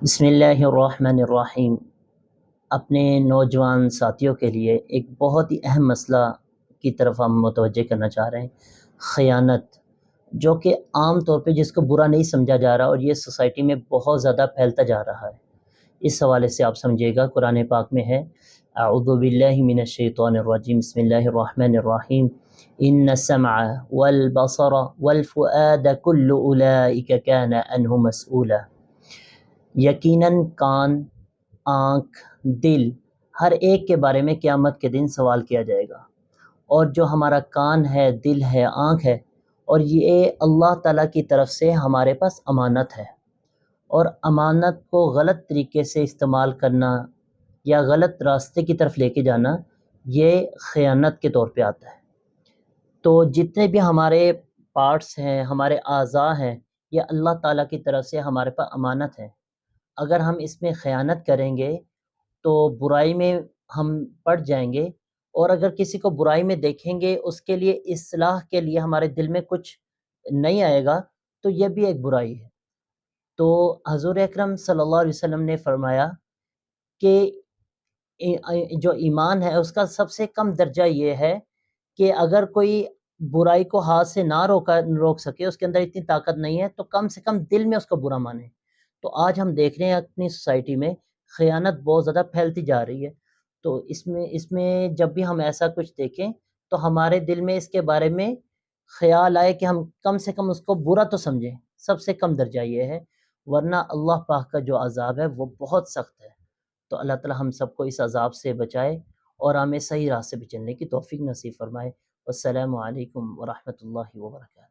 بسم اللہ الرحمن الرحیم۔ اپنے نوجوان ساتھیوں کے لیے ایک بہت ہی اہم مسئلہ کی طرف ہم متوجہ کرنا چاہ رہے ہیں، خیانت، جو کہ عام طور پہ جس کو برا نہیں سمجھا جا رہا اور یہ سوسائٹی میں بہت زیادہ پھیلتا جا رہا ہے۔ اس حوالے سے آپ سمجھیے گا، قرآن پاک میں ہے اعوذ باللہ من الشیطان الرجیم، بسم اللہ الرحمن الرحیم، ان السمع والبصر والفؤاد کل اولئک کان عنہ مسئولا۔ یقیناً کان، آنکھ، دل، ہر ایک کے بارے میں قیامت کے دن سوال کیا جائے گا۔ اور جو ہمارا کان ہے، دل ہے، آنکھ ہے، اور یہ اللہ تعالیٰ کی طرف سے ہمارے پاس امانت ہے، اور امانت کو غلط طریقے سے استعمال کرنا یا غلط راستے کی طرف لے کے جانا، یہ خیانت کے طور پہ آتا ہے۔ تو جتنے بھی ہمارے پارٹس ہیں، ہمارے اعضاء ہیں، یہ اللہ تعالیٰ کی طرف سے ہمارے پاس امانت ہے۔ اگر ہم اس میں خیانت کریں گے تو برائی میں ہم پڑ جائیں گے، اور اگر کسی کو برائی میں دیکھیں گے، اس کے لیے اصلاح کے لیے ہمارے دل میں کچھ نہیں آئے گا، تو یہ بھی ایک برائی ہے۔ تو حضور اکرم صلی اللہ علیہ وسلم نے فرمایا کہ جو ایمان ہے اس کا سب سے کم درجہ یہ ہے کہ اگر کوئی برائی کو ہاتھ سے نہ روک سکے، اس کے اندر اتنی طاقت نہیں ہے، تو کم سے کم دل میں اس کو برا مانے۔ تو آج ہم دیکھ رہے ہیں اپنی سوسائٹی میں خیانت بہت زیادہ پھیلتی جا رہی ہے۔ تو اس میں جب بھی ہم ایسا کچھ دیکھیں تو ہمارے دل میں اس کے بارے میں خیال آئے کہ ہم کم سے کم اس کو برا تو سمجھیں، سب سے کم درجہ یہ ہے، ورنہ اللہ پاک کا جو عذاب ہے وہ بہت سخت ہے۔ تو اللہ تعالی ہم سب کو اس عذاب سے بچائے اور ہمیں صحیح راہ سے بھی چلنے کی توفیق نصیب فرمائے۔ والسلام علیکم ورحمۃ اللہ وبرکاتہ۔